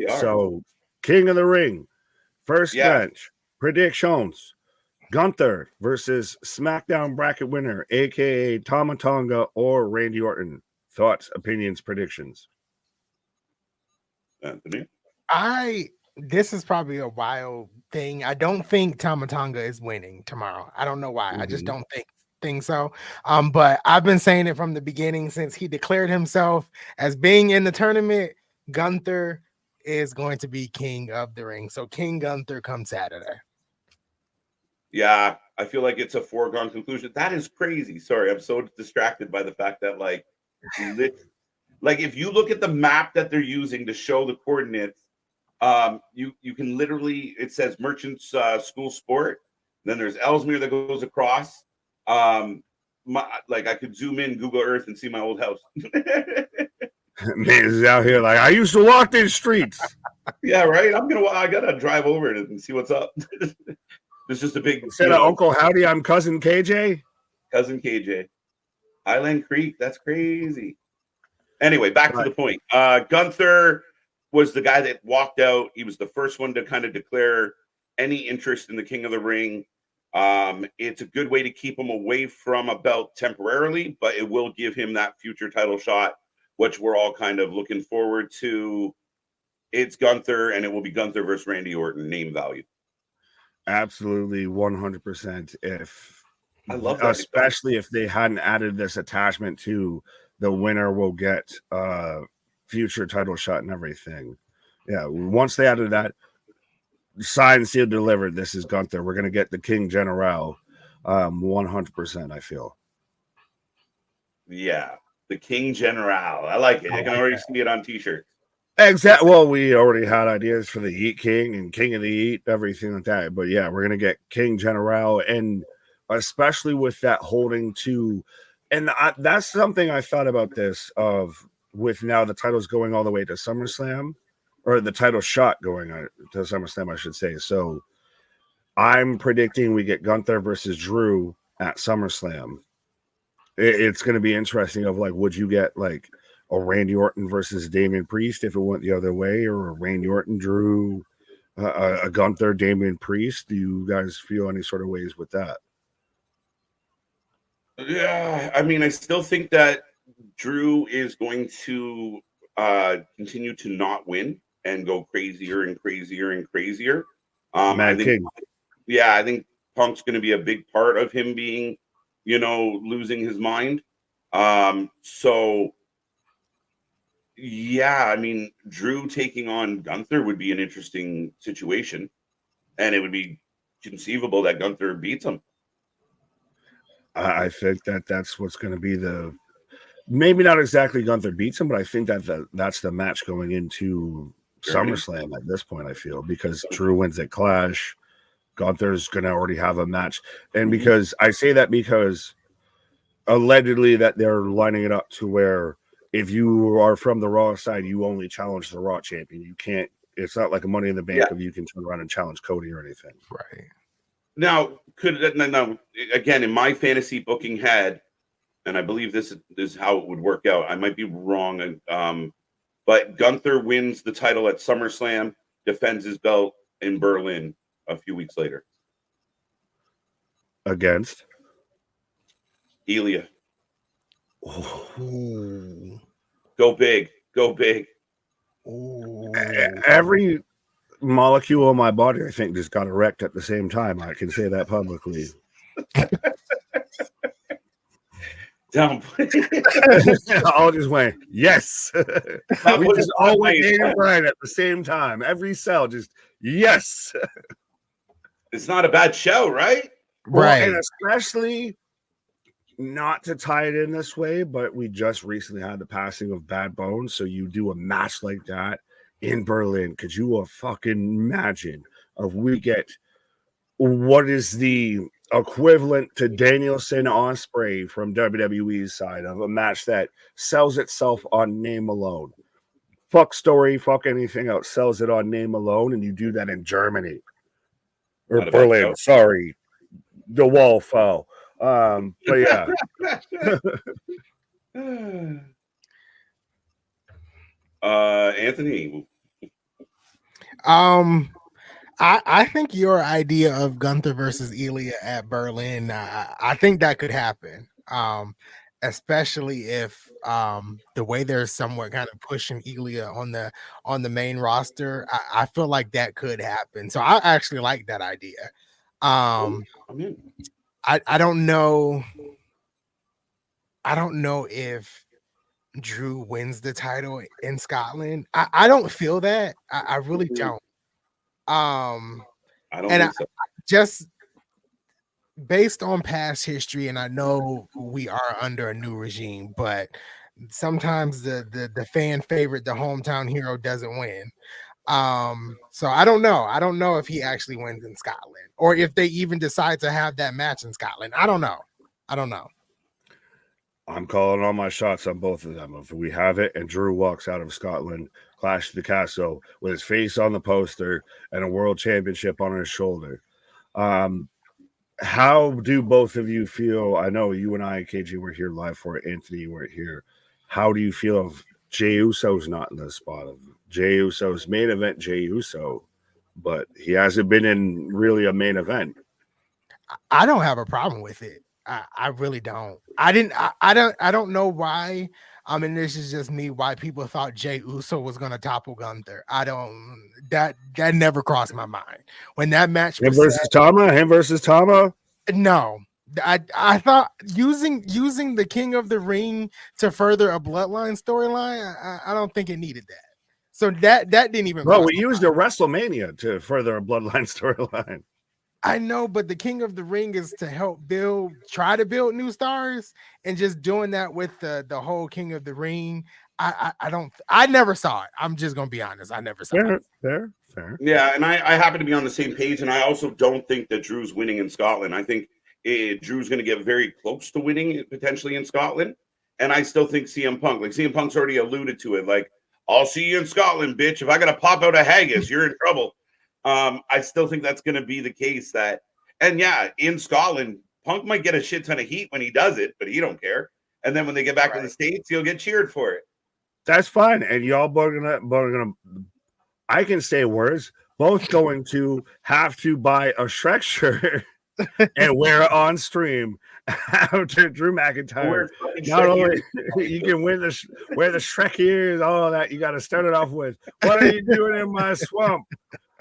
really are. So, King of the Ring, first Yeah. match, predictions. Gunther versus SmackDown bracket winner, aka Tama Tonga or Randy Orton. Thoughts, opinions, predictions. Anthony? This is probably a wild thing. I don't think Tama Tonga is winning tomorrow. I don't know why. I just don't think so. But I've been saying it from the beginning since he declared himself as being in the tournament. Gunther is going to be king of the ring. So King Gunther comes Saturday. Yeah, I feel like it's a foregone conclusion. That is crazy. Sorry, I'm so distracted by the fact that like if you look at the map that they're using to show the coordinates, you can literally, it says Merchants School Sport. Then there's Ellesmere that goes across. I could zoom in Google Earth and see my old house. Man is out here like, I used to walk these streets. Yeah, right. I gotta drive over it and see what's up. There's just a big Instead of Uncle Howdy, I'm Cousin KJ. Cousin KJ. Island Creek. That's crazy. Anyway, back to the point. Gunther was the guy that walked out. He was the first one to kind of declare any interest in the King of the Ring. It's a good way to keep him away from a belt temporarily, but it will give him that future title shot, which we're all kind of looking forward to. It's Gunther, and it will be Gunther versus Randy Orton, name value. Absolutely, 100%. I love that, especially if they hadn't added this attachment to the winner will get future title shot and everything. Yeah, once they added that, signed, sealed, delivered. This is Gunther. We're gonna get the King General, 100%. I feel. Yeah, the King General. I like it. I can already see it on T-shirts. Exactly. Well, we already had ideas for the Yeet King and King of the Yeet, everything like that. But yeah, we're gonna get King General, and especially with that holding to, and that's something I thought about this with now the title's going all the way to SummerSlam, or the title shot going to SummerSlam, I should say. So I'm predicting we get Gunther versus Drew at SummerSlam. It's going to be interesting. Of like, would you get like a Randy Orton versus Damian Priest if it went the other way, or a Randy Orton Drew, a Gunther Damian Priest? Do you guys feel any sort of ways with that? Yeah, I mean, I still think that Drew is going to continue to not win and go crazier and crazier and crazier. I think Punk's going to be a big part of him being, losing his mind. So yeah, I mean, Drew taking on Gunther would be an interesting situation, and it would be conceivable that Gunther beats him. I think that's what's going to be maybe not exactly Gunther beats him, but I think that's the match going into SummerSlam at this point, I feel, because Drew wins at Clash, Gunther's going to already have a match. And because I say that because allegedly that they're lining it up to where if you are from the Raw side, you only challenge the Raw champion. You can't, it's not like a Money in the Bank of you can turn around and challenge Cody or anything. Right. Now, again, in my fantasy booking head, and I believe this is how it would work out. I might be wrong, but Gunther wins the title at SummerSlam, defends his belt in Berlin a few weeks later. Against? Ilya. Ooh. Go big. Go big. Ooh. Every molecule in my body, I think, just got erect at the same time. I can say that publicly. Down. All just went, yes. We just all went right at the same time. Every cell just, yes. It's not a bad show, right? Right. Well, and especially not to tie it in this way, but we just recently had the passing of Bad Bones. So you do a match like that in Berlin. Could you fucking imagine if we get what is the equivalent to Danielson Ospreay from WWE's side of a match that sells itself on name alone? Fuck story, fuck anything else, sells it on name alone, and you do that in Germany or Berlin. Sorry, the wall fell. But yeah. Anthony. I think your idea of Gunther versus Ilya at Berlin, I think that could happen. Especially if the way they're somewhat kind of pushing Ilya on the main roster, I feel like that could happen. So I actually like that idea. I'm in. I don't know. I don't know if Drew wins the title in Scotland. I don't feel that. I really don't. I don't And think so. just based on past history, and I know we are under a new regime, but sometimes the fan favorite, the hometown hero, doesn't win. So I don't know. I don't know if he actually wins in Scotland or if they even decide to have that match in Scotland. I don't know. I don't know. I'm calling all my shots on both of them. If we have it and Drew walks out of Scotland, Clash of the Castle with his face on the poster and a world championship on his shoulder. How do both of you feel? I know you and I, KG, were here live for it. Anthony, you were here. How do you feel if Jey Uso's not in the spot of Jey Uso's main event, Jey Uso, but he hasn't been in really a main event? I don't have a problem with it. I really don't. I don't know why. I mean, this is just me. Why people thought Jey Uso was gonna topple Gunther? I don't. That never crossed my mind when that match Him was versus Tama. Him versus Tama. no. I thought using the King of the Ring to further a bloodline storyline. I don't think it needed that. So that didn't even. Well, cross we my used a WrestleMania to further a bloodline storyline. I know, but the King of the Ring is to help try to build new stars, and just doing that with the whole King of the Ring. I never saw it. I'm just gonna be honest. I never saw it. Fair. Yeah, and I happen to be on the same page, and I also don't think that Drew's winning in Scotland. I think Drew's going to get very close to winning potentially in Scotland, and I still think CM Punk, like CM Punk's already alluded to it, like I'll see you in Scotland, bitch. If I got to pop out a haggis, you're in trouble. I still think that's going to be the case. And yeah, in Scotland, Punk might get a shit ton of heat when he does it, but he don't care. And then when they get back to the States, he'll get cheered for it. That's fine. And y'all both gonna I can say words, both going to have to buy a Shrek shirt and wear it on stream after Drew McIntyre. Not only you can wear the Shrek ears, all of that, you got to start it off with, what are you doing in my swamp?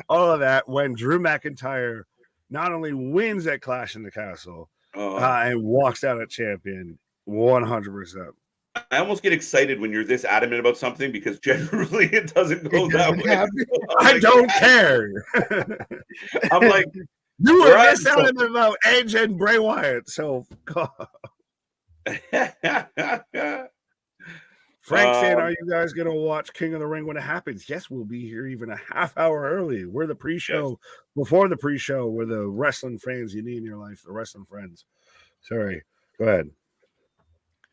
All of that when Drew McIntyre not only wins at Clash in the Castle and walks out a champion 100%. I almost get excited when you're this adamant about something because generally it doesn't go that way. I don't care. I'm like, you were this adamant about Edge and Bray Wyatt. So, Frank saying, are you guys going to watch King of the Ring when it happens? Yes, we'll be here even a half hour early. We're the pre-show. Before the pre-show, we're the wrestling fans you need in your life, the wrestling friends. Sorry. Go ahead.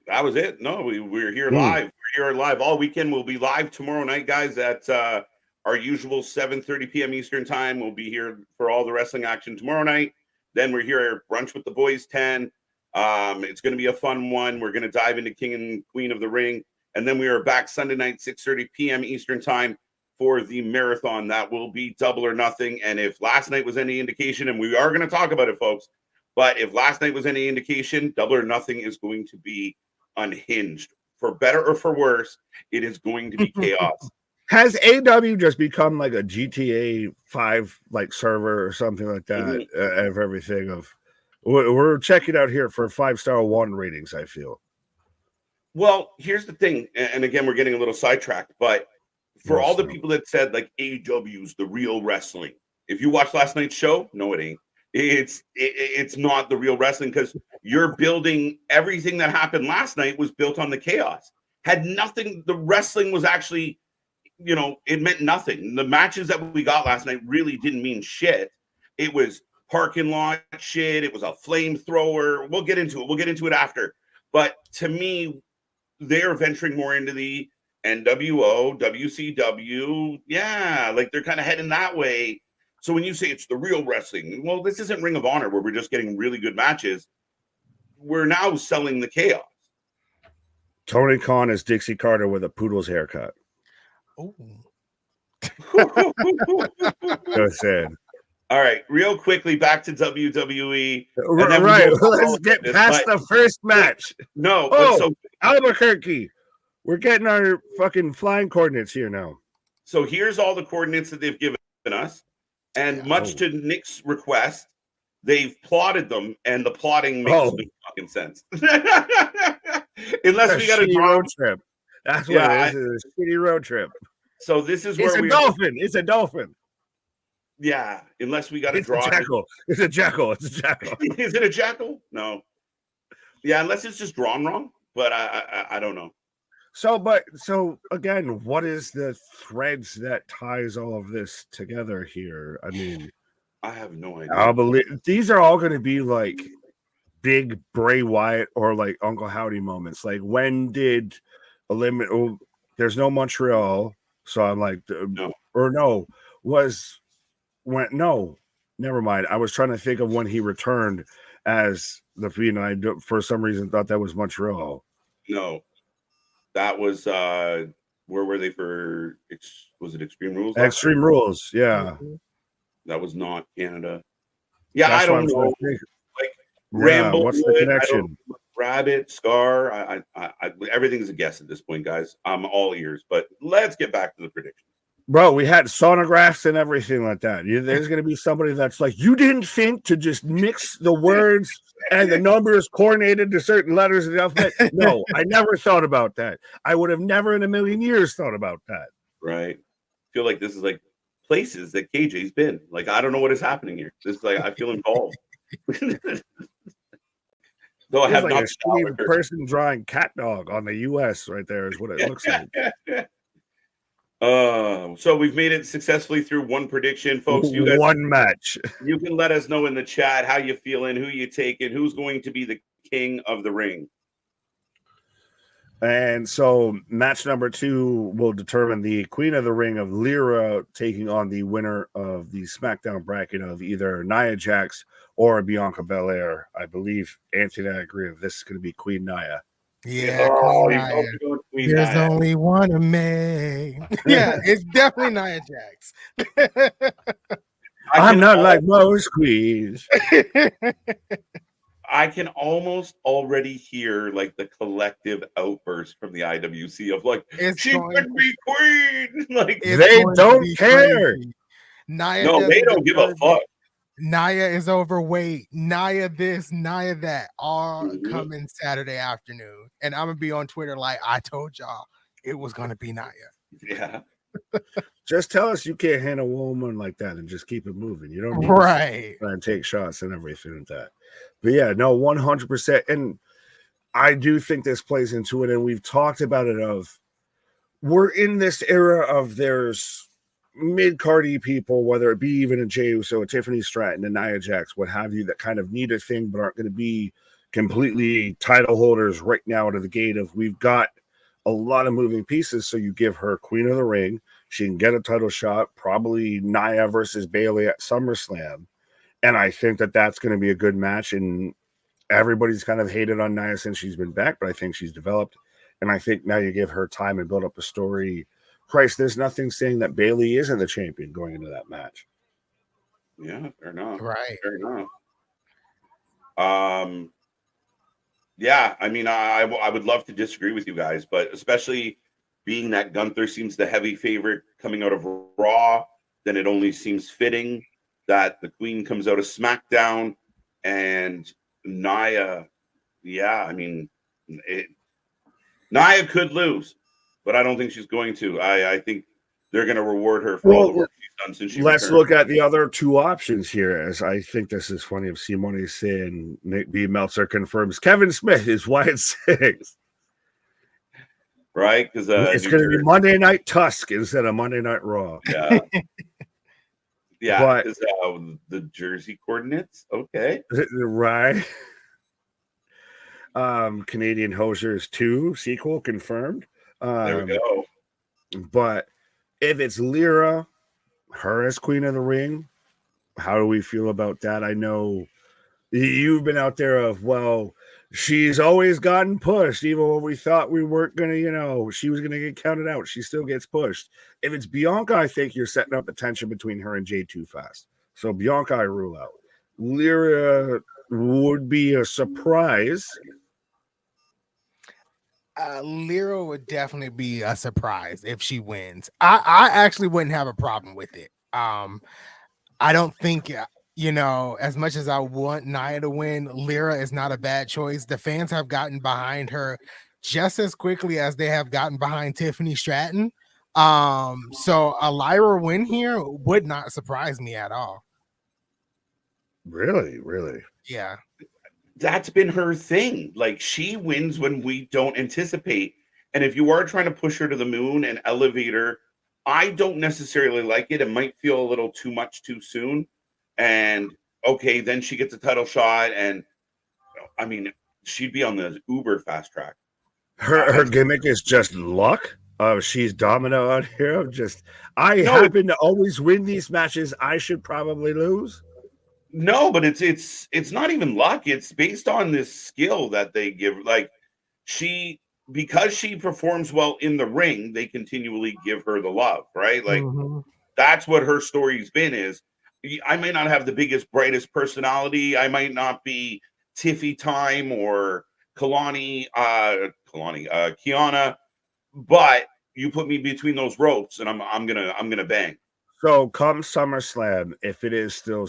That was it. No, we're here live. We're here live all weekend. We'll be live tomorrow night, guys, at our usual 7:30 p.m. Eastern time. We'll be here for all the wrestling action tomorrow night. Then we're here at Brunch with the Boys 10. It's going to be a fun one. We're going to dive into King and Queen of the Ring. And then we are back Sunday night, 6:30 p.m. Eastern time for the marathon. That will be Double or Nothing. And if last night was any indication, and we are going to talk about it, folks, but if last night was any indication, Double or Nothing is going to be unhinged. For better or for worse, it is going to be chaos. Has AW just become like a GTA 5 like server or something like that of everything? We're checking out here for 5-star 1 ratings, I feel. Well, here's the thing, and again, we're getting a little sidetracked, but for all the people that said like AEW's the real wrestling, if you watched last night's show, no, it ain't. It's not the real wrestling because you're building everything that happened last night was built on the chaos. Had nothing. The wrestling was actually, it meant nothing. The matches that we got last night really didn't mean shit. It was parking lot shit. It was a flamethrower. We'll get into it. We'll get into it after. But to me, they're venturing more into the NWO, WCW. Yeah, like they're kind of heading that way. So when you say it's the real wrestling, well, this isn't Ring of Honor where we're just getting really good matches. We're now selling the chaos. Tony Khan is Dixie Carter with a poodle's haircut. Oh, So sad. All right, real quickly back to WWE. And then Right, let's get past the first match. No, oh, Albuquerque. We're getting our fucking flying coordinates here now. So here's all the coordinates that they've given us. And much to Nick's request, they've plotted them, and the plotting makes no fucking sense. Unless we got a road trip. That's what it is. It's a shitty road trip. So this is where It's a dolphin. Yeah, unless we got to draw. It's a jackal. Is it a jackal? No. Yeah, unless it's just drawn wrong. But I don't know. So again, what is the threads that ties all of this together here? I mean, I have no idea. I believe these are all going to be like big Bray Wyatt or like Uncle Howdy moments. Like when did there's no Montreal, so I'm like never mind. I was trying to think of when he returned as the Fiend, and I for some reason thought that was Montreal. No. That was where were they for? Was it Extreme Rules? Extreme Rules, yeah. That was not Canada. Yeah, I don't know. Like Rambo, what's the connection? Rabbit, Scar. I everything's a guess at this point, guys. I'm all ears. But let's get back to the predictions. Bro, we had sonographs and everything like that. There's going to be somebody that's like, you didn't think to just mix the words and the numbers coordinated to certain letters of the alphabet. No, I never thought about that. I would have never in a million years thought about that. Right. I feel like this is like places that KJ's been. Like, I don't know what is happening here. This is like, I feel involved. Though I have like not a person drawing cat dog on the US right there is what it looks like. So we've made it successfully through one prediction, folks. You guys, one match. You can let us know in the chat how you feeling, who you taking, who's going to be the king of the ring. And so match number 2 will determine the queen of the ring of Lyra taking on the winner of the SmackDown bracket of either Nia Jax or Bianca Belair. I believe Anthony and I agree that this is going to be Queen Nia. Yeah, Queen Nia. There's only one of me. Yeah, it's definitely Nia Jax. I'm not like most queens. I can almost already hear like the collective outburst from the IWC of like, she could be queen. Like they don't care. Nia they don't give a fuck. Nia is overweight. Nia this, Nia that. All coming Saturday afternoon. And I'm gonna be on Twitter like I told y'all it was gonna be Nia. Yeah. Just tell us you can't handle a woman like that and just keep it moving. You don't need to try and take shots and everything like that. But yeah, no, 100%. And I do think this plays into it. And we've talked about it we're in this era of there's mid-cardy people, whether it be even a Jey Uso, a Tiffany Stratton, a Nia Jax, what have you, that kind of need a thing but aren't going to be completely title holders right now out of the gate of we've got a lot of moving pieces. So you give her Queen of the Ring. She can get a title shot, probably Nia versus Bayley at SummerSlam. And I think that that's going to be a good match. And everybody's kind of hated on Nia since she's been back, but I think she's developed. And I think now you give her time and build up a story. Christ, there's nothing saying that Bayley isn't the champion going into that match. Yeah, fair enough. Right. Fair enough. Yeah, I mean, I would love to disagree with you guys, but especially being that Gunther seems the heavy favorite coming out of Raw, then it only seems fitting that the Queen comes out of SmackDown and Nia. Yeah, I mean, Nia could lose, but I don't think she's going to. I think they're going to reward her for all the work she's done since she returned. Look at the other two options here. As I think this is funny of Simone saying Nick B. Meltzer confirms Kevin Smith is Wyatt Six. Right? Because it's going to be Monday Night Tusk instead of Monday Night Raw. Yeah. Yeah, because the Jersey coordinates. Okay. Right. Canadian Hosers 2 sequel confirmed. There we go. But if it's Lyra, her as Queen of the Ring, how do we feel about that? I know you've been out there of, well, She's always gotten pushed, even when we thought we weren't gonna, she was gonna get counted out. She still gets pushed. If it's Bianca, I think you're setting up the tension between her and Jade too fast. So Bianca, I rule out. Lyra would be a surprise. Lyra would definitely be a surprise if she wins. I actually wouldn't have a problem with it. I don't think, as much as I want Nia to win, Lyra is not a bad choice. The fans have gotten behind her just as quickly as they have gotten behind Tiffany Stratton. So a Lyra win here would not surprise me at all. Really? Yeah. That's been her thing. Like, she wins when we don't anticipate. And if you are trying to push her to the moon and elevate her, I don't necessarily like it. It might feel a little too much too soon. And okay, then she gets a title shot, and I mean, she'd be on the Uber fast track. Her gimmick is just luck. She's dominant on here. Happen to always win these matches. I should probably lose. No, but it's not even luck. It's based on this skill that they give. Like, because she performs well in the ring, they continually give her the love, right? Like, that's what her story's been. Is I may not have the biggest, brightest personality. I might not be Tiffy Time or Kiana, but you put me between those ropes, and I'm gonna bang. So come SummerSlam, if it is still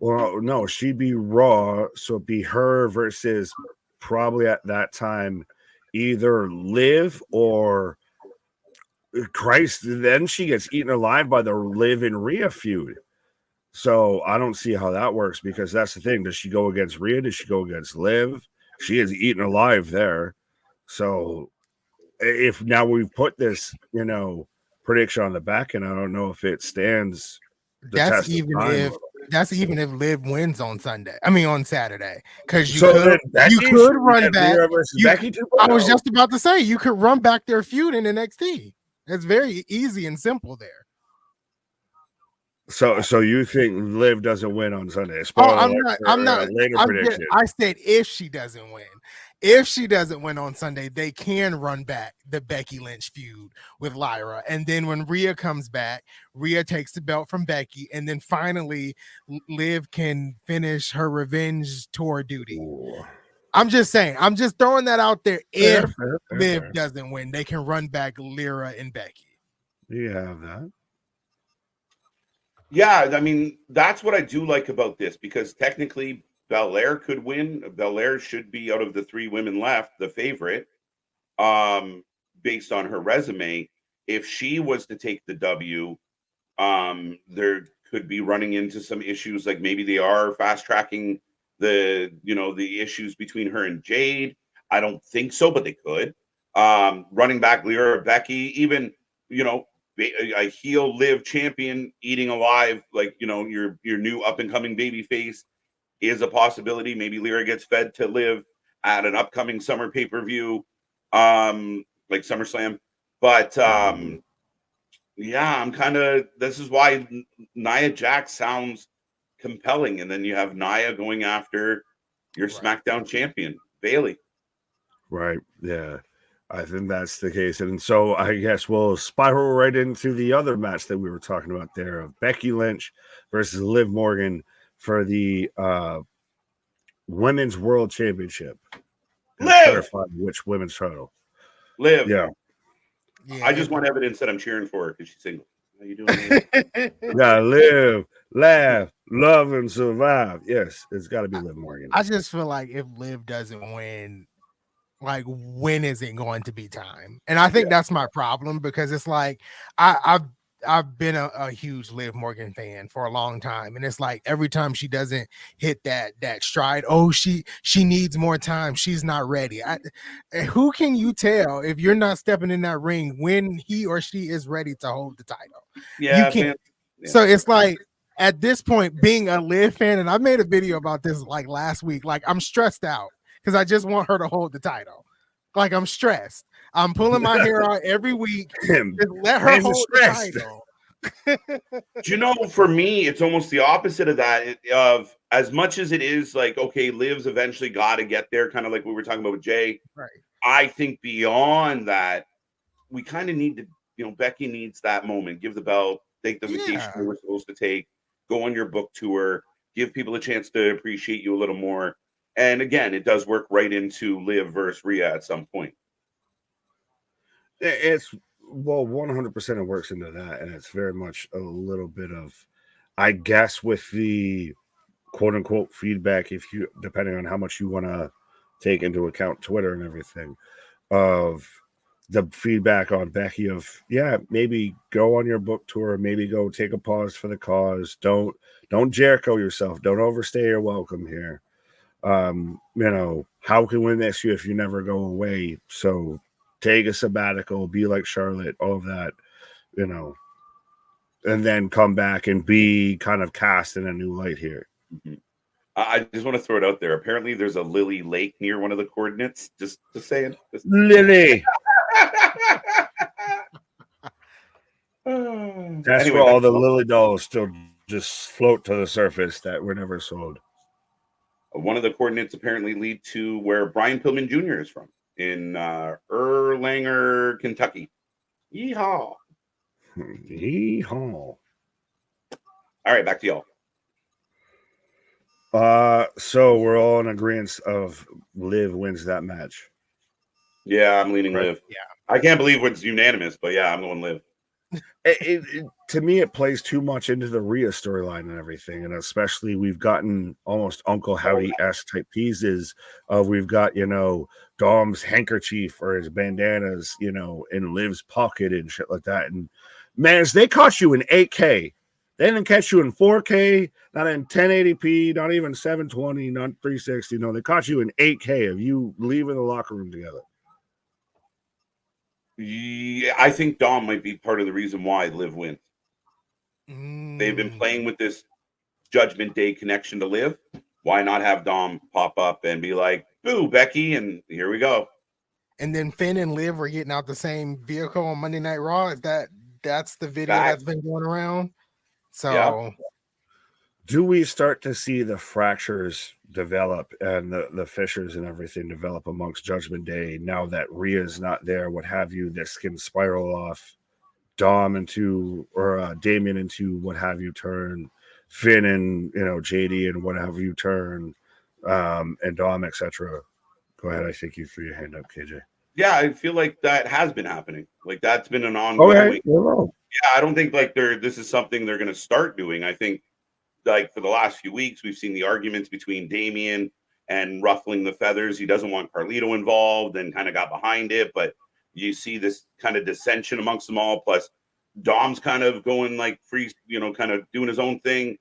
well, no, she'd be Raw, so it'd be her versus probably at that time either Liv or Christ. Then she gets eaten alive by the Liv and Rhea feud. So I don't see how that works, because that's the thing. Does she go against Rhea? Does she go against Liv? She is eaten alive there. So if now we've put this, prediction on the back, and I don't know if it stands. That's even if Liv wins on Sunday. I mean on Saturday, because you could run back. I was just about to say you could run back their feud in NXT. It's very easy and simple there. So you think Liv doesn't win on Sunday? I'm not. Later prediction. I said if she doesn't win. If she doesn't win on Sunday, they can run back the Becky Lynch feud with Lyra. And then when Rhea comes back, Rhea takes the belt from Becky. And then finally, Liv can finish her revenge tour duty. Ooh. I'm just saying. I'm just throwing that out there. If Liv doesn't win, they can run back Lyra and Becky. You have that. Yeah, I mean, that's what I do like about this, because technically Belair could win. Belair should be, out of the three women left, the favorite, based on her resume. If she was to take the W, there could be running into some issues, like maybe they are fast tracking the issues between her and Jade. I don't think so, but they could. Running back Lyra, Becky, even, a heel Liv champion eating alive, like, your new up and coming baby face is a possibility. Maybe Lyra gets fed to Liv at an upcoming summer pay-per-view, like SummerSlam. But yeah, this is why Nia Jax sounds compelling. And then you have Nia going after your SmackDown champion, Bayley. Right. Yeah. I think that's the case. And so I guess we'll spiral right into the other match that we were talking about there, of Becky Lynch versus Liv Morgan for the Women's World Championship. Clarify which women's title. Liv. Yeah. I just want evidence that I'm cheering for her because she's single. How you doing? Yeah, live, laugh, love, and survive. Yes, it's got to be Liv Morgan. I just feel like if Liv doesn't win, like, when is it going to be time? And I think that's my problem, because it's like I've been a huge Liv Morgan fan for a long time, and it's like every time she doesn't hit that stride, she needs more time, she's not ready. Who can you tell if you're not stepping in that ring when he or she is ready to hold the title? Yeah, you can't. Yeah. So it's like, at this point, being a Liv fan, and I made a video about this like last week, like, I'm stressed out because I just want her to hold the title. Like, I'm stressed. I'm pulling my hair out every week. Just let her hold the title. Do you know, for me, it's almost the opposite of that. as much as it is like, okay, Liv's eventually got to get there, kind of like we were talking about with Jay. Right. I think beyond that, we kind of need to, Becky needs that moment. Give the belt, take the vacation they were supposed to take, go on your book tour, give people a chance to appreciate you a little more. And again, it does work right into Liv versus Rhea at some point. It's 100% it works into that, and it's very much a little bit of, I guess, with the quote unquote feedback, if you, depending on how much you want to take into account Twitter and everything, of the feedback on Becky of, yeah, maybe go on your book tour, maybe go take a pause for the cause. Don't Jericho yourself. Don't overstay your welcome here. How can we miss you if you never go away? So take a sabbatical, be like Charlotte, all of that, and then come back and be kind of cast in a new light here. Mm-hmm. I just want to throw it out there. Apparently, there's a Lily Lake near one of the coordinates. Just saying. Lily. That's where all the Lily dolls still just float to the surface that were never sold. One of the coordinates apparently lead to where Brian Pillman Jr. is from, in Erlanger, Kentucky. Yeehaw. Yeehaw. All right, back to y'all. So we're all in agreement of Liv wins that match. Yeah, I'm leaning Liv. Yeah. I can't believe it's unanimous, but yeah, I'm going Liv. To me, it plays too much into the Rhea storyline and everything, and especially we've gotten almost Uncle Howdy-esque type pieces of, we've got Dom's handkerchief or his bandanas in Liv's pocket and shit like that. And man, they caught you in 8K. They didn't catch you in 4K, not in 1080p, not even 720, not 360. No, they caught you in 8K of you leaving the locker room together. Yeah, I think Dom might be part of the reason why Liv wins. They've been playing with this Judgment Day connection to Liv. Why not have Dom pop up and be like, boo, Becky, and here we go. And then Finn and Liv were getting out the same vehicle on Monday Night Raw. That's the video that's been going around? So yeah. Do we start to see the fractures develop and the fissures and everything develop amongst Judgment Day now that Rhea's not there, what have you? This can spiral off Dom into, or Damien into, what have you, turn Finn and JD and what have you turn, and Dom, etc. Go ahead. I think you threw your hand up, KJ. Yeah, I feel like that has been happening. Like that's been an ongoing. Okay. Yeah, I don't think this is something they're going to start doing. I think like for the last few weeks, we've seen the arguments between Damien and ruffling the feathers. He doesn't want Carlito involved and kind of got behind it. But you see this kind of dissension amongst them all. Plus Dom's kind of going like free, kind of doing his own thing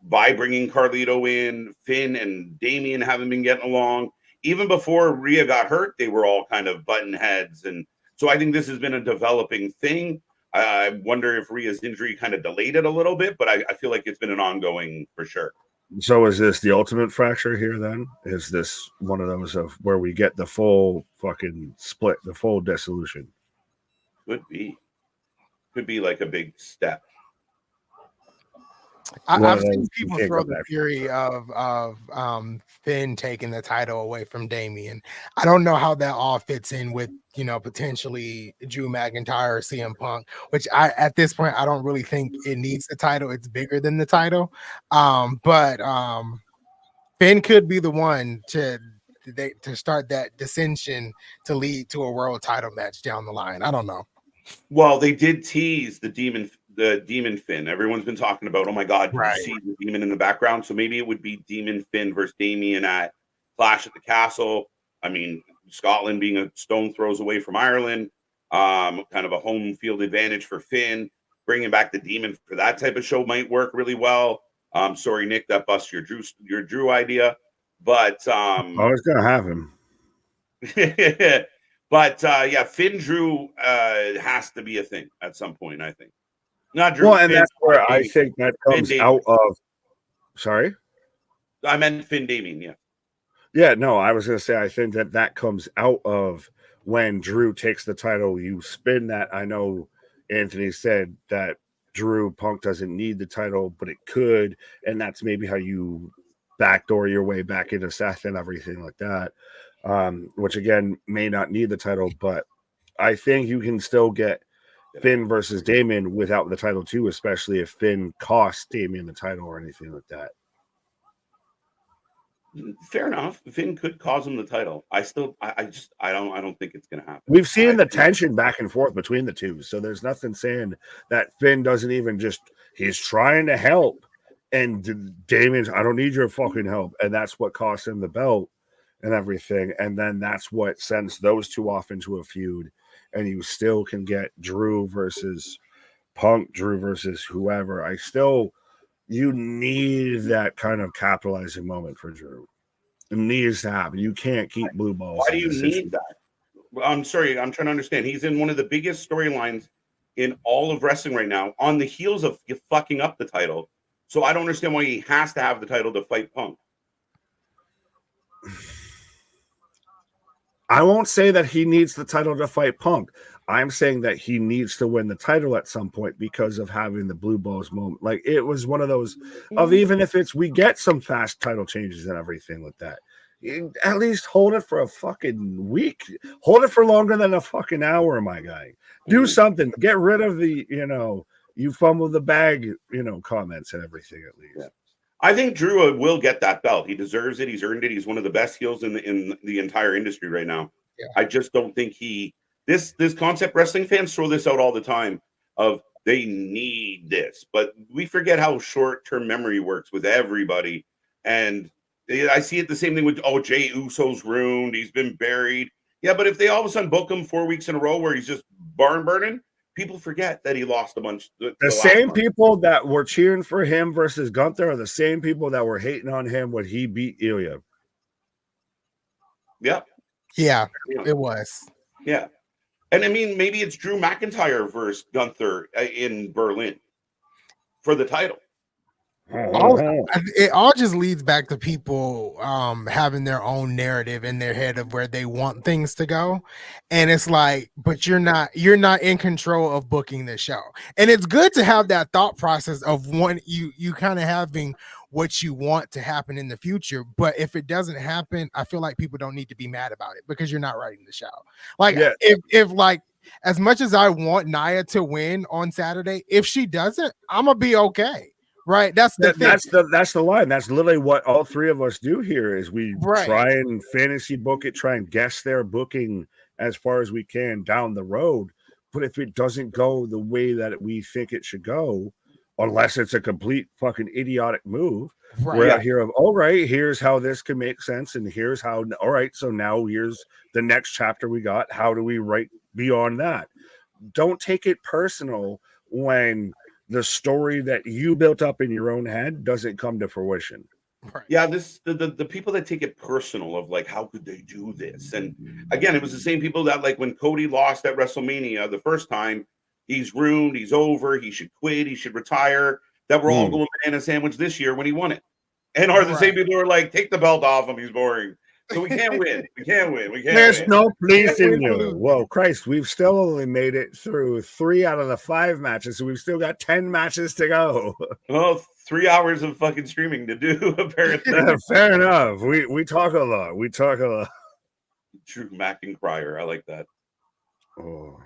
by bringing Carlito in. Finn and Damien haven't been getting along. Even before Rhea got hurt, they were all kind of button heads. And so I think this has been a developing thing. I wonder if Rhea's injury kind of delayed it a little bit, but I feel like it's been an ongoing for sure. So is this the ultimate fracture here then? Is this one of those of where we get the full fucking split, the full dissolution? Could be like a big step. I've seen people throw the theory of Finn taking the title away from Damien. I don't know how that all fits in with potentially Drew McIntyre or CM Punk, which at this point I don't really think it needs the title. It's bigger than the title, but Finn could be the one to start that dissension to lead to a world title match down the line. I don't know. Well, they did tease the demon Finn. Everyone's been talking about, oh my God, did you see the demon in the background? So maybe it would be Demon Finn versus Damien at Clash at the Castle. I mean, Scotland being a stone throws away from Ireland, kind of a home field advantage for Finn. Bringing back the demon for that type of show might work really well. Sorry, Nick, that busts your Drew idea. But I was gonna have him. But yeah, Finn Drew has to be a thing at some point, I think. Not Drew. Well, and Finn, that's where I think that comes out of. Sorry? I meant Finn Damien, yeah. Yeah, no, I was going to say, I think that comes out of when Drew takes the title. You spin that. I know Anthony said that Drew Punk doesn't need the title, but it could. And that's maybe how you backdoor your way back into Seth and everything like that. Which again may not need the title, but I think you can still get Finn versus Damien without the title too, especially if Finn costs Damien the title or anything like that. Fair enough. Finn could cause him the title. I don't think it's going to happen. We've seen the tension back and forth between the two, so there's nothing saying that Finn doesn't even he's trying to help, and Damien's, I don't need your fucking help, and that's what cost him the belt and everything, and then that's what sends those two off into a feud, and you still can get Drew versus Punk, Drew versus whoever. You need that kind of capitalizing moment for Drew. It needs to happen. You can't keep blue balls. Why do you need that? I'm sorry. I'm trying to understand. He's in one of the biggest storylines in all of wrestling right now on the heels of fucking up the title. So I don't understand why he has to have the title to fight Punk. I won't say that he needs the title to fight Punk. I'm saying that he needs to win the title at some point because of having the blue balls moment. Like, it was one of those of, even if we get some fast title changes and everything like that, at least hold it for a fucking week. Hold it for longer than a fucking hour, my guy. Do something. Get rid of the, you fumbled the bag, comments and everything at least. Yeah. I think Drew will get that belt. He deserves it. He's earned it. He's one of the best heels in the entire industry right now. Yeah. I just don't think this concept wrestling fans throw this out all the time of they need this, but we forget how short-term memory works with everybody. And I see it the same thing with, Jey Uso's ruined. He's been buried. Yeah, but if they all of a sudden book him 4 weeks in a row where he's just barn burning, people forget that he lost a bunch. The same people that were cheering for him versus Gunther are the same people that were hating on him when he beat Ilya. Yep. Yeah, it was. Yeah. And I mean, maybe it's Drew McIntyre versus Gunther in Berlin for the title. It all just leads back to people having their own narrative in their head of where they want things to go, and it's like, but you're not in control of booking the show. And it's good to have that thought process of you kind of having what you want to happen in the future, but if it doesn't happen, I feel like people don't need to be mad about it because you're not writing the show. Like, if like, as much as I want Nia to win on Saturday, if she doesn't, I'm gonna be okay. Right, that's the line. That's literally what all three of us do here. Is we try and fantasy book it, try and guess their booking as far as we can down the road. But if it doesn't go the way that we think it should go, unless it's a complete fucking idiotic move, we're out here of, all right, here's how this can make sense, and here's how. All right, so now here's the next chapter we got. How do we write beyond that? Don't take it personal when the story that you built up in your own head doesn't come to fruition. Right. Yeah, the people that take it personal of like, how could they do this? And again, it was the same people that, like, when Cody lost at WrestleMania the first time, he's ruined, he's over, he should quit, he should retire. That we're all going banana sandwich this year when he won it. And are the same people who are like, take the belt off him, he's boring. So we can't win. We can't win. There's no pleasing you. Whoa, Christ, we've still only made it through 3 out of the 5 matches, so we've still got 10 matches to go. Well, 3 hours of fucking streaming to do, apparently. Fair enough. We talk a lot. Drew McIntyre. I like that. Oh.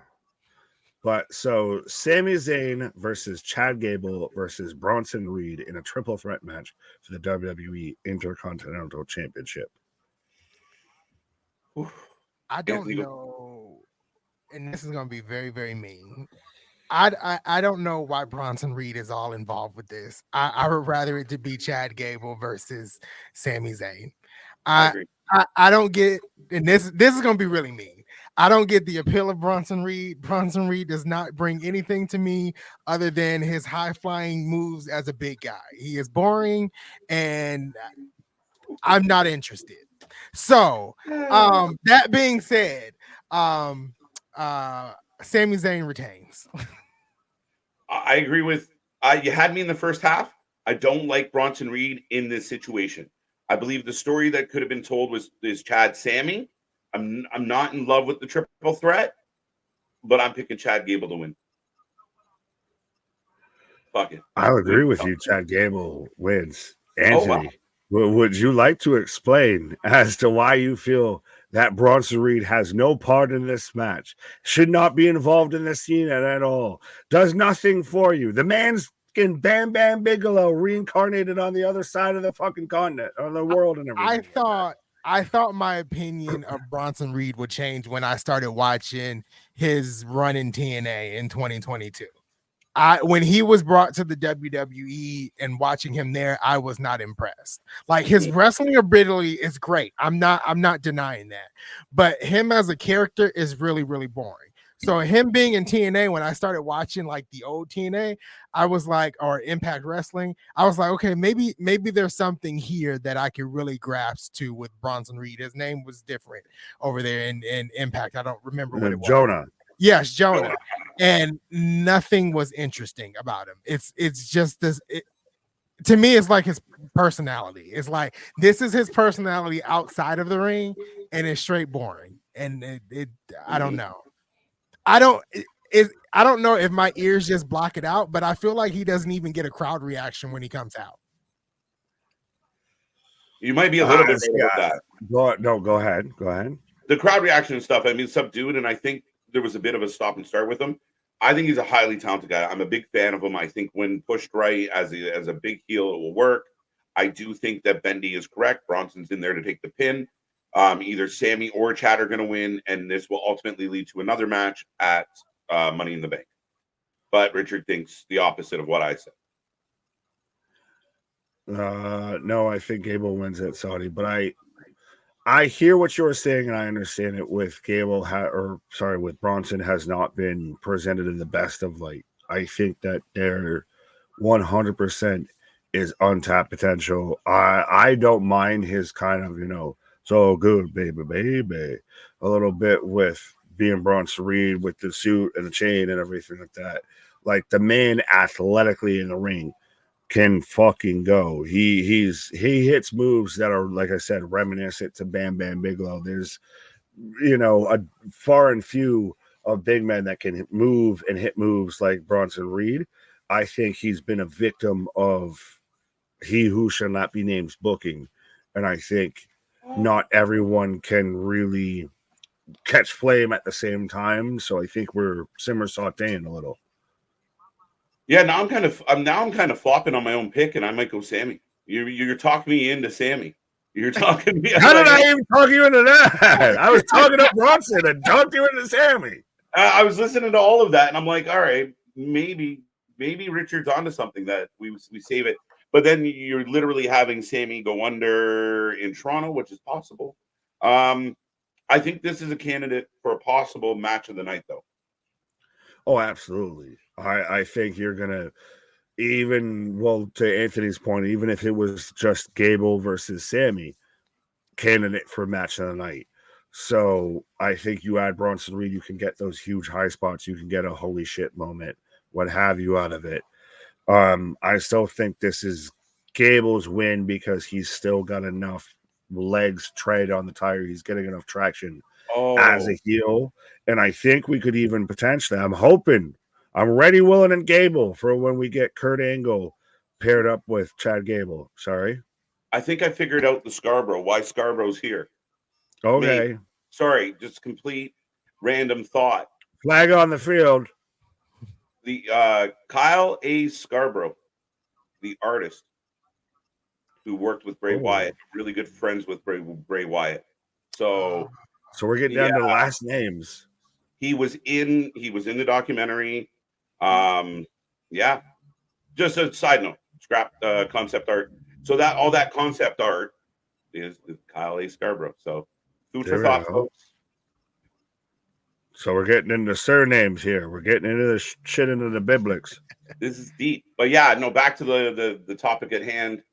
But so Sami Zayn versus Chad Gable versus Bronson Reed in a triple threat match for the WWE Intercontinental Championship. I don't know, and this is going to be very, very mean. I don't know why Bronson Reed is all involved with this. I would rather it to be Chad Gable versus Sami Zayn. I don't get, and this is going to be really mean. I don't get the appeal of Bronson Reed. Bronson Reed does not bring anything to me other than his high flying moves as a big guy. He is boring, and I'm not interested. So, that being said, Sami Zayn retains. I agree with you had me in the first half. I don't like Bronson Reed in this situation. I believe the story that could have been told is Chad Sammy. I'm not in love with the triple threat, but I'm picking Chad Gable to win. Fuck it. I'll agree with you. Chad Gable wins. Anthony, Would you like to explain as to why you feel that Bronson Reed has no part in this match, should not be involved in this scene at all, does nothing for you? The man's fucking Bam Bam Bigelow reincarnated on the other side of the fucking continent, on the world, and everything. I thought my opinion of Bronson Reed would change when I started watching his run in TNA in 2022. When he was brought to the WWE and watching him there, I was not impressed. Like, his wrestling ability is great. I'm not denying that. But him as a character is really, really boring. So him being in TNA, when I started watching like the old TNA, I was like, or Impact Wrestling, I was like, okay, maybe there's something here that I can really grasp to with Bronson Reed. His name was different over there in Impact. I don't remember what it was. Jonah. Yes, Jonah. And nothing was interesting about him. It's just this. To me, it's like his personality. It's like, this is his personality outside of the ring, and it's straight boring. And I don't know. I don't know if my ears just block it out, but I feel like he doesn't even get a crowd reaction when he comes out. You might be a little bit right about that. Go ahead. The crowd reaction and stuff, I mean, subdued, and I think there was a bit of a stop and start with him. I think he's a highly talented guy. I'm a big fan of him. I think when pushed right as a big heel, it will work. I do think that Bendy is correct. Bronson's in there to take the pin. Either Sammy or Chad are going to win, and this will ultimately lead to another match at Money in the Bank. But Richard thinks the opposite of what I said. No, I think Gable wins at Saudi, but I hear what you're saying, and I understand it. With with Bronson has not been presented in the best of light. I think that there 100% is untapped potential. I don't mind his kind of, so good, baby, a little bit with being Bronson Reed with the suit and the chain and everything like that. Like, the man athletically in the ring can fucking go. He hits moves that are, like I said, reminiscent to Bam Bam Bigelow. There's a far and few of big men that can move and hit moves like Bronson Reed. I think he's been a victim of he who shall not be named's booking, and I think not everyone can really catch flame at the same time. So I think we're simmer sauteing a little. Yeah, now I'm kind of flopping on my own pick, and I might go Sammy. You're talking me into Sammy. You're talking me. How did I even talk you into that? I was talking up Bronson and talked you into Sammy. I was listening to all of that, and I'm like, all right, maybe Richard's onto something that we save it. But then you're literally having Sammy go under in Toronto, which is possible. I think this is a candidate for a possible match of the night, though. Oh, absolutely. I think you're gonna to Anthony's point, even if it was just Gable versus Sammy, candidate for match of the night. So I think you add Bronson Reed, you can get those huge high spots, you can get a holy shit moment, what have you out of it. I still think this is Gable's win because he's still got enough legs tread on the tire. He's getting enough traction as a heel. And I think we could even potentially, I'm ready, willing, and Gable for when we get Kurt Angle paired up with Chad Gable. Sorry. I think I figured out why Scarborough's here. Okay. Maybe. Sorry, just complete random thought. Flag on the field. The Kyle A. Scarborough, the artist who worked with Bray Wyatt, really good friends with Bray Wyatt. So we're getting down to last names. He was in the documentary. Just a side note, scrap concept art. So that all that concept art is Kyle A. Scarborough. So food for thought, folks. So we're getting into surnames here. We're getting into the shit into the biblics. This is deep. But yeah, no, back to the topic at hand.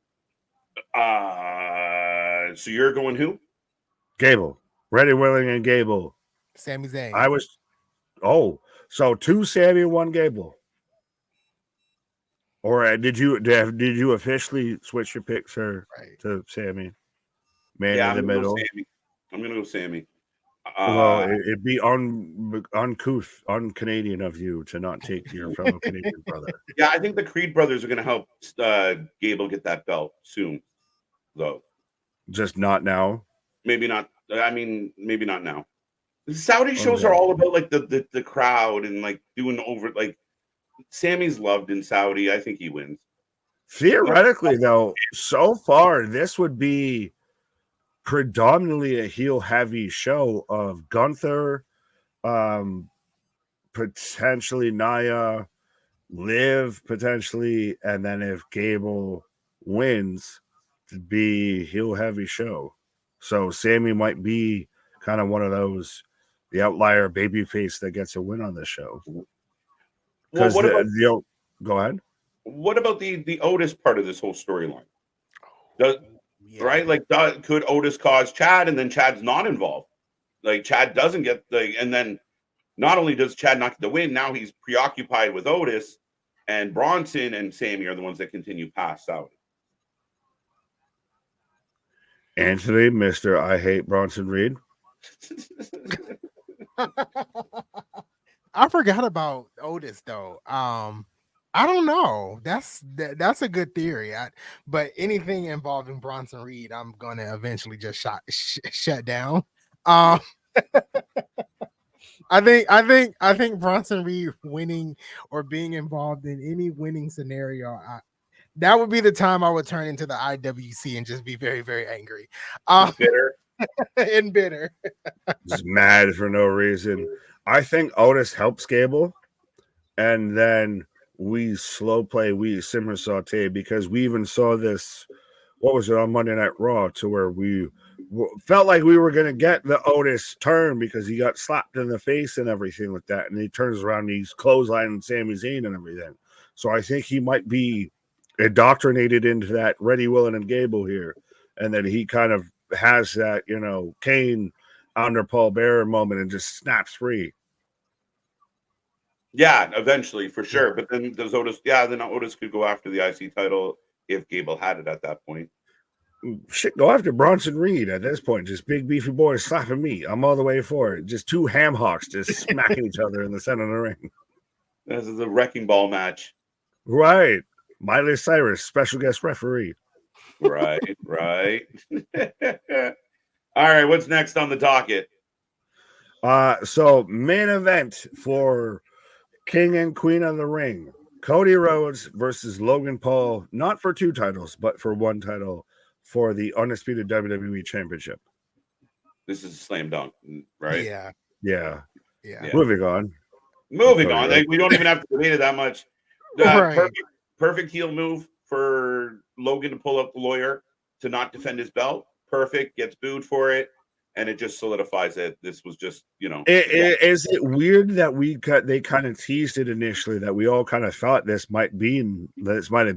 So you're going who? Gable. Ready, willing, and Gable. Sami Zayn. So 2 Sammy, 1 Gable. Or did you officially switch your pick, sir, to Sammy? In the middle. I'm gonna go Sammy. Well, it'd be uncouth, un-Canadian of you to not take your fellow Canadian brother. Yeah, I think the Creed brothers are gonna help Gable get that belt soon. though. Just not now. Maybe not. I mean, maybe not now. The Saudi shows Okay. are all about like the crowd and like doing over like Sammy's loved in Saudi. I think he wins. Theoretically, though, so far this would be predominantly a heel heavy show of Gunther, potentially Nia, Liv potentially, and then if Gable wins, to be heel heavy show. So Sammy might be kind of one of those, the outlier babyface that gets a win on this show. Well, Because go ahead. What about the Otis part of this whole storyline? Yeah. Right? Like, could Otis cause Chad, and then Chad's not involved? Like, Chad doesn't get and then not only does Chad not get the win, now he's preoccupied with Otis, and Bronson and Sammy are the ones that continue past Saudi. Anthony, Mr. I Hate Bronson Reed. I forgot about Otis though. I don't know. That's a good theory. But anything involving Bronson Reed, I'm gonna eventually just shut down. I think Bronson Reed winning or being involved in any winning scenario, that would be the time I would turn into the IWC and just be very, very angry. Bitter. And bitter. Just mad for no reason. I think Otis helps Gable, and then we slow play, we simmer saute, because we even saw this, what was it, on Monday Night Raw, to where we felt like we were going to get the Otis turn because he got slapped in the face and everything like that, and he turns around and he's clotheslining Sami Zayn and everything. So I think he might be indoctrinated into that Ready, Willing, and Gable here, and then he kind of has that, Kane under Paul Bearer moment and just snaps free. Yeah, eventually, for sure. But then does Otis? Yeah, then Otis could go after the IC title if Gable had it at that point. Shit, go after Bronson Reed at this point. Just big beefy boys slapping me. I'm all the way for it. Just two ham hocks just smacking each other in the center of the ring. This is a wrecking ball match. Right. Miley Cyrus, special guest referee. Right. All right, what's next on the docket? So main event for King and Queen of the Ring. Cody Rhodes versus Logan Paul, not for 2 titles, but for 1 title for the undisputed WWE Championship. This is a slam dunk, right? Yeah. Moving on. Like, we don't even have to debate it that much. Right. Perfect heel move for Logan to pull up the lawyer to not defend his belt. Perfect. Gets booed for it. And it just solidifies that this was just, Is it weird that they kind of teased it initially, that we all kind of thought this might have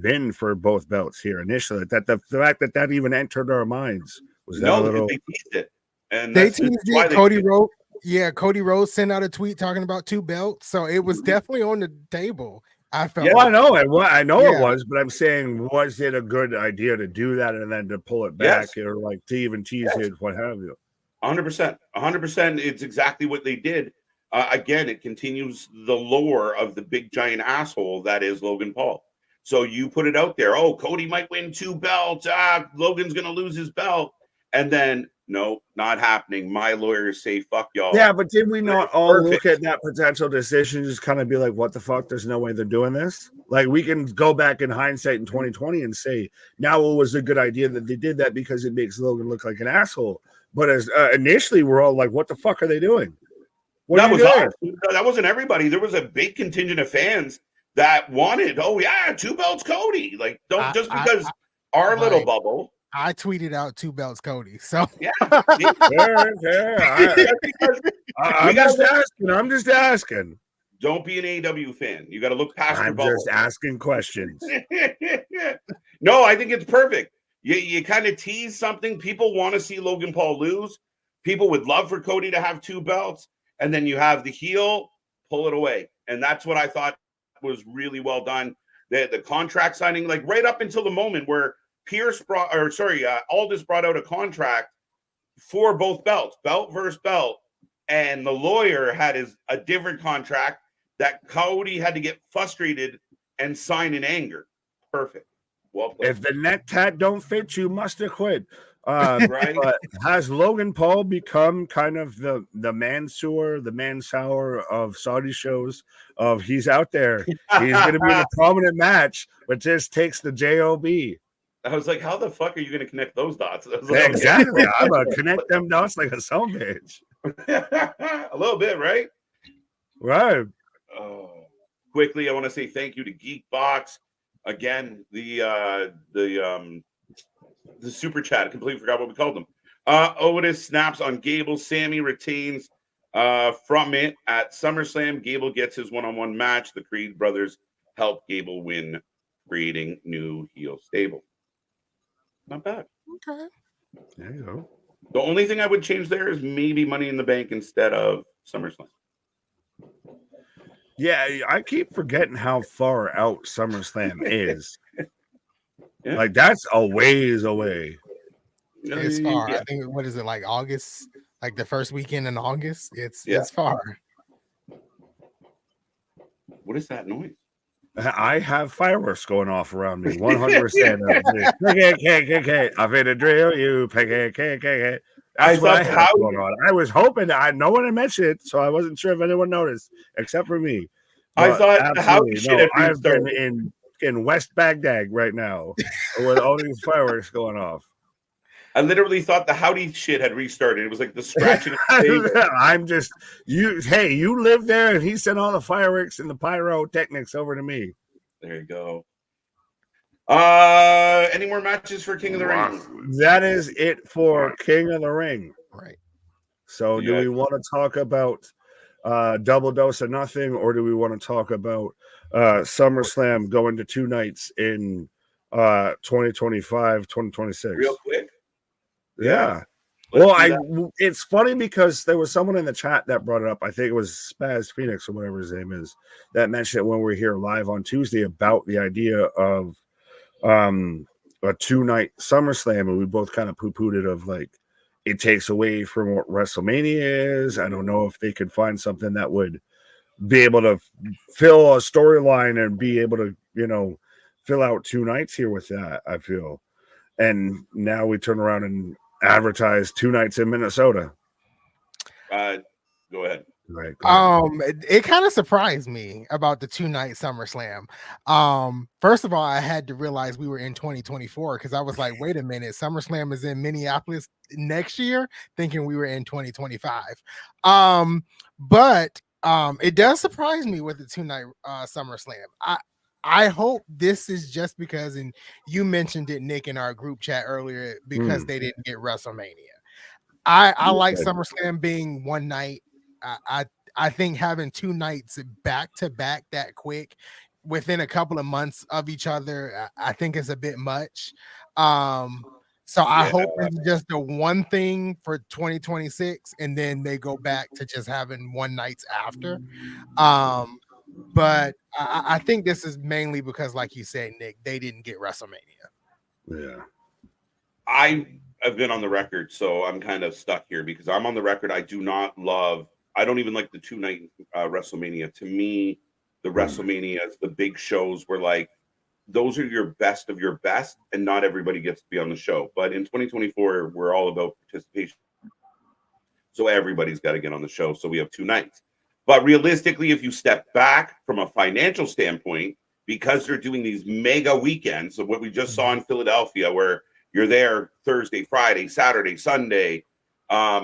been for both belts here initially? That the fact that even entered our minds was that a little. They teased it, and they teased it. Cody Rhodes sent out a tweet talking about 2 belts, so it was definitely on the table. I felt. Yeah, I know it was, but I'm saying, was it a good idea to do that and then to pull it back, or like to even tease it, what have you? 100%. It's exactly what they did. Again, it continues the lore of the big giant asshole that is Logan Paul. So you put it out there. Oh, Cody might win 2 belts. Logan's going to lose his belt. And then, no, not happening. My lawyers say, fuck y'all. Yeah, but did we not all look at that potential decision and just kind of be like, what the fuck? There's no way they're doing this. Like, we can go back in hindsight in 2020 and say, now it was a good idea that they did that because it makes Logan look like an asshole. But as initially, we're all like, what the fuck are they doing? That wasn't everybody. There was a big contingent of fans that wanted, 2 belts Cody. Like, because our little bubble. I tweeted out 2 belts Cody. So yeah. I'm just asking. Don't be an AW fan. You got to look past your bubble. I'm just asking questions. No, I think it's perfect. You kind of tease something. People want to see Logan Paul lose. People would love for Cody to have 2 belts. And then you have the heel pull it away. And that's what I thought was really well done. The contract signing, like right up until the moment where Aldis brought out a contract for both belts, belt versus belt. And the lawyer had a different contract that Cody had to get frustrated and sign in anger. Perfect. Well played. If the neck tat don't fit, you must have quit. Right? But has Logan Paul become kind of the Mansoor, the Mansour of Saudi shows? Of he's out there, he's going to be in a prominent match, but just takes the job. I was like, how the fuck are you going to connect those dots? I was like, Exactly. I'm gonna connect them dots like a son bitch. a little bit, right? Right. Quickly, I want to say thank you to Geekbox. Again, the super chat. I completely forgot what we called them. Otis snaps on Gable. Sammy retains from it at SummerSlam. Gable gets his one-on-one match. The Creed brothers help Gable win, creating new heel stable. Not bad. Okay. There you go. The only thing I would change there is maybe Money in the Bank instead of SummerSlam. Yeah, I keep forgetting how far out SummerSlam is. Yeah. Like that's a ways away. It's far. Yeah. I think what is it like August? Like the first weekend in August? It's far. What is that noise? I have fireworks going off around me. 100%. I've hit a drill. You PKK. That's what I have going on. I was hoping no one had mentioned it, so I wasn't sure if anyone noticed, except for me. But I thought how shit had I've been in West Baghdad right now with all these fireworks going off. I literally thought the howdy shit had restarted. It was like the scratching. I'm just you. Hey, you live there, and he sent all the fireworks and the pyrotechnics over to me. There you go. Any more matches for King of the Ring? That is it for King of the Ring. Right. So, do we want to talk about Double Dose of Nothing, or do we want to talk about SummerSlam going to 2 nights in 2025, 2026? Real quick. Yeah. Well, it's funny because there was someone in the chat that brought it up. I think it was Spaz Phoenix or whatever his name is that mentioned it when we were here live on Tuesday about the idea of a 2-night SummerSlam, and we both kind of poo-pooed it of like it takes away from what WrestleMania is. I don't know if they could find something that would be able to fill a storyline and be able to, fill out 2 nights here with that, I feel. And now we turn around and advertise 2 nights in Minnesota. Go ahead. Right. It kind of surprised me about the 2-night SummerSlam. First of all, I had to realize we were in 2024 because I was like, wait a minute, SummerSlam is in Minneapolis next year, thinking we were in 2025. But it does surprise me with the 2-night SummerSlam. I hope this is just because, and you mentioned it, Nick, in our group chat earlier, because they didn't get WrestleMania. I like SummerSlam being 1 night. I think having 2 nights back to back that quick within a couple of months of each other, I think is a bit much. So I hope it's just the one thing for 2026, and then they go back to just having 1 nights after. But I think this is mainly because, like you said, Nick, they didn't get WrestleMania. Yeah. I have been on the record, so I'm kind of stuck here because I'm on the record. I don't even like the 2-night WrestleMania. To me, the WrestleManias, the big shows were like, those are your best of your best, and not everybody gets to be on the show. But in 2024, we're all about participation. So everybody's got to get on the show. So we have 2 nights. But realistically, if you step back from a financial standpoint, because they're doing these mega weekends of what we just saw in Philadelphia, where you're there Thursday, Friday, Saturday, Sunday, at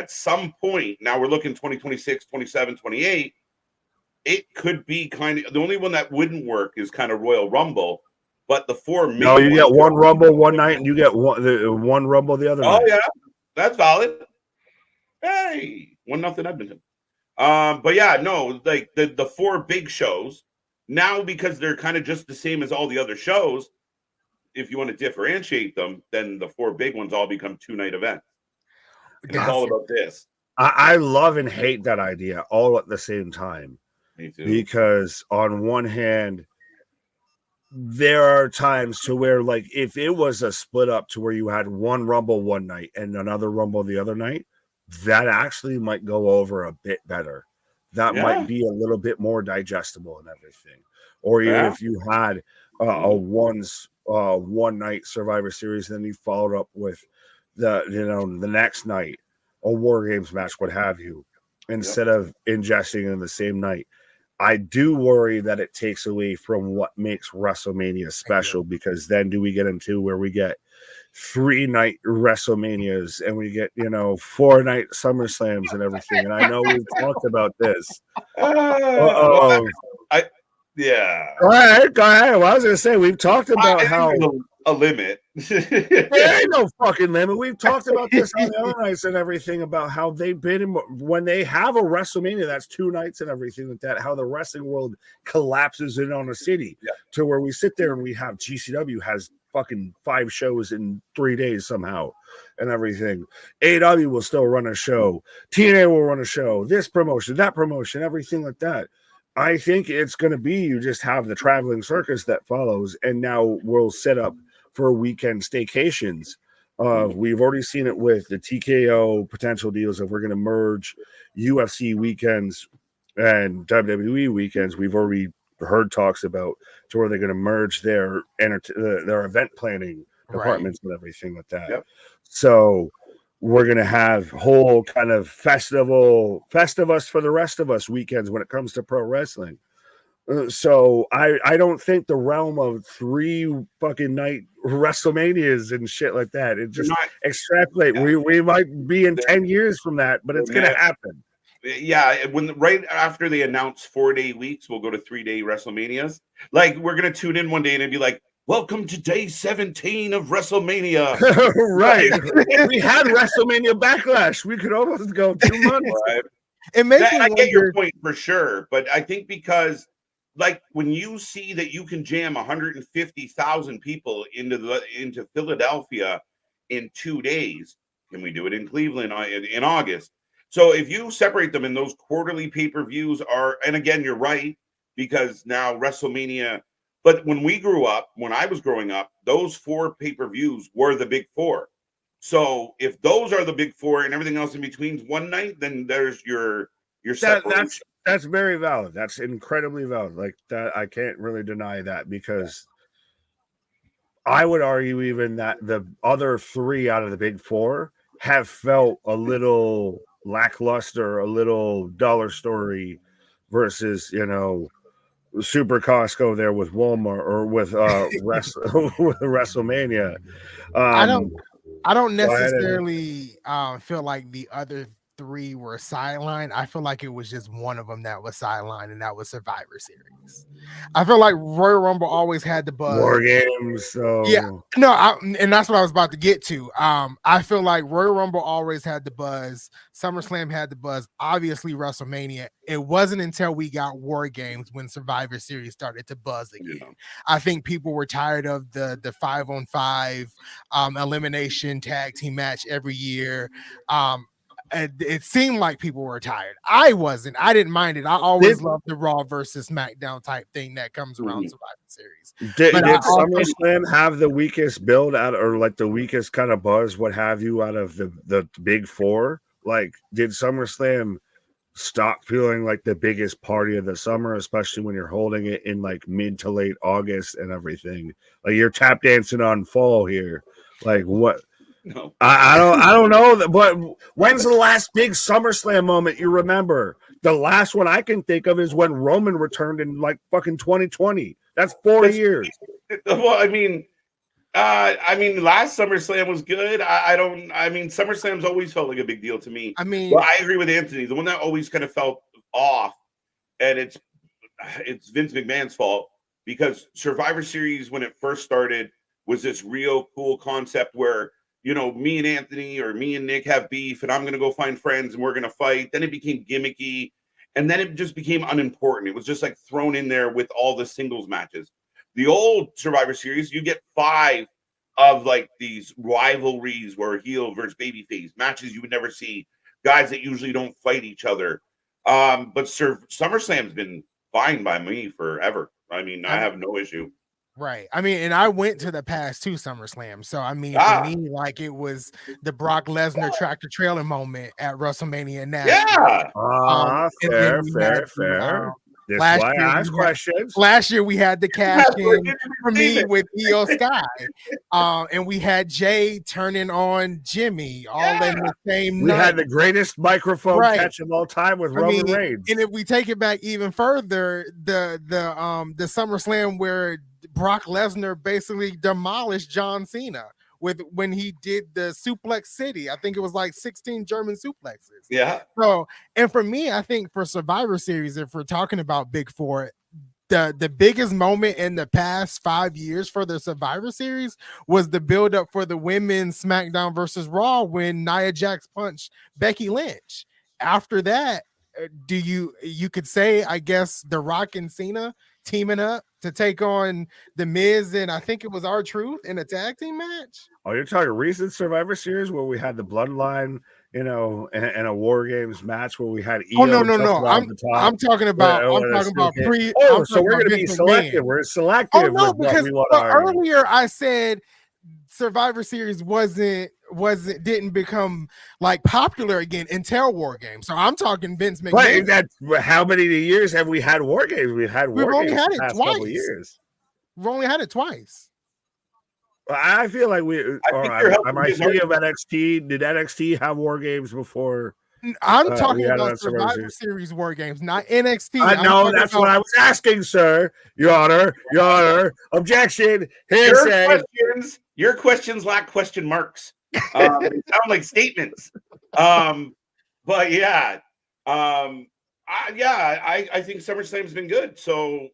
some point, now we're looking 2026, 27, 28, it could be kind of, the only one that wouldn't work is kind of Royal Rumble, but the 4 main No, you get 1 Rumble 1 night, and you get one Rumble the other night. Oh, yeah, that's valid. Hey, 1-0 Edmonton. But yeah, no, like the 4 big shows now, because they're kind of just the same as all the other shows. If you want to differentiate them, then the 4 big ones all become 2-night events. It's all about this. I love and hate that idea all at the same time. Me too. Because on one hand, there are times to where, like, if it was a split up to where you had 1 Rumble 1 night and another Rumble the other night, that actually might go over a bit better. That might be a little bit more digestible and everything. or even Yeah. if you had a one night Survivor Series, and then you followed up with the next night a War Games match, what have you, instead of ingesting in the same night. I do worry that it takes away from what makes WrestleMania special, because then do we get into where we get 3-night WrestleManias and we get 4-night SummerSlams and everything. And I know we've talked about this. Well, yeah. Go ahead. Well, I was gonna say we've talked about how a limit. there ain't no fucking limit. We've talked about this on the other nights and everything about how they've been when they have a WrestleMania that's 2 nights and everything like that. How the wrestling world collapses in on a city to where we sit there and we have GCW has fucking 5 shows in 3 days somehow and everything. AEW will still run a show. TNA will run a show. This promotion, that promotion, everything like that. I think it's going to be you just have the traveling circus that follows, and now we'll set up for weekend staycations. We've already seen it with the TKO potential deals of we're going to merge UFC weekends and WWE weekends. We've already heard talks about to where they're going to merge their event planning departments and everything like that. Yep. So we're going to have whole kind of Festivus for the rest of us weekends when it comes to pro wrestling. So I don't think the realm of 3 fucking night WrestleManias and shit like that. It just extrapolate. Yeah. We might be in 10 years from that, but it's going to happen. Yeah, right after they announce 4-day weeks, we'll go to 3-day WrestleManias. Like we're going to tune in one day and it'd be like, welcome to day 17 of WrestleMania. Right. We had WrestleMania Backlash. We could almost go 2 months. Right. I get your point for sure, but I think because like when you see that you can jam 150,000 people into Philadelphia in 2 days, can we do it in Cleveland in August? So if you separate them in those quarterly pay-per-views and again, you're right, because now WrestleMania. But when I was growing up, those 4 pay-per-views were the big 4. So if those are the big 4 and everything else in between is one night, then there's your separation. That's very valid. That's incredibly valid. Like that, I can't really deny that, because I would argue even that the other 3 out of the big 4 have felt a little lackluster, a little dollar story versus Super Costco there with Walmart or with with WrestleMania. I don't necessarily feel like the other 3 were sidelined. I feel like it was just one of them that was sidelined, and that was Survivor Series. I feel like Royal Rumble always had the buzz. War Games. So and that's what I was about to get to. I feel like Royal Rumble always had the buzz. SummerSlam had the buzz. Obviously, WrestleMania. It wasn't until we got War Games when Survivor Series started to buzz again. Yeah. I think people were tired of the 5-on-5 elimination tag team match every year. It seemed like people were tired. I wasn't. I didn't mind it. I always loved the Raw versus SmackDown type thing that comes around Survivor Series. Did SummerSlam have the weakest build out, or like the weakest kind of buzz, what have you, out of the big 4? Like, did SummerSlam stop feeling like the biggest party of the summer, especially when you're holding it in like mid to late August and everything? Like you're tap dancing on fall here. Like what? No. I don't know, but when's the last big SummerSlam moment you remember? The last one I can think of is when Roman returned in like fucking 2020. That's 4 years. Well, I mean, last SummerSlam was good. SummerSlam's always felt like a big deal to me. I agree with Anthony. The one that always kind of felt off, and it's Vince McMahon's fault, because Survivor Series, when it first started, was this real cool concept where me and Anthony or me and Nick have beef and I'm going to go find friends and we're going to fight. Then it became gimmicky and then it just became unimportant. It was just like thrown in there with all the singles matches. The old Survivor Series, you get 5 of like these rivalries where heel versus babyface matches you would never see, guys that usually don't fight each other. But SummerSlam's been fine by me forever. I have no issue. Right. And I went to the past 2 SummerSlam. So, for me, like it was the Brock Lesnar tractor trailer moment at WrestleMania National. Yeah. Fair. That's Last why year I we ask had- questions. Last year we had the cash in for me Steven. with Io Sky, and we had Jay turning on Jimmy, all in the same We night. had the greatest microphone Right. catch of all time with I Roman mean, Reigns. and if we take it back even further, the SummerSlam where Brock Lesnar basically demolished John Cena with when he did the Suplex City. I think it was like 16 German suplexes. Yeah. So, and for me, I think for Survivor Series, if we're talking about Big Four, the biggest moment in the past 5 years for the Survivor Series was the build up for the women's SmackDown versus Raw when Nia Jax punched Becky Lynch. After that, you could say, I guess, The Rock and Cena teaming up to take on The Miz and I think it was R-Truth in a tag team match. Oh, you're talking recent Survivor Series where we had the Bloodline, in a War Games match where we had Oh Io no. I'm talking about pre. Oh, I'm so talking we're about going to be Vince selective. McMahon. We're selective. Oh no, with what because we want to argue. earlier I said Survivor Series didn't become like popular again until War Games. So I'm talking Vince McMahon. But that's how many years have we had War Games? We've had War We've only Games had the it past couple of twice. years. We've only had it twice. I feel like we. I think Or you're am helping I his thinking of argument. NXT? Did NXT have War Games before? I'm we talking had it about on Survivor Survivor Series War Games, not NXT. No, that's what I was asking, sir. Your Honor. Objection. Hearsay. Your questions lack question marks. They sound like statements. But yeah, I think SummerSlam's been good. So,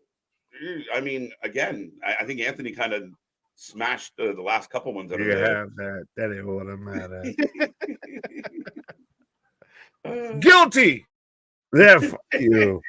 I mean, again, I think Anthony kind of smashed the last couple ones out of You the. have that. That ain't what I'm mad at. Guilty. Yeah, fuck you.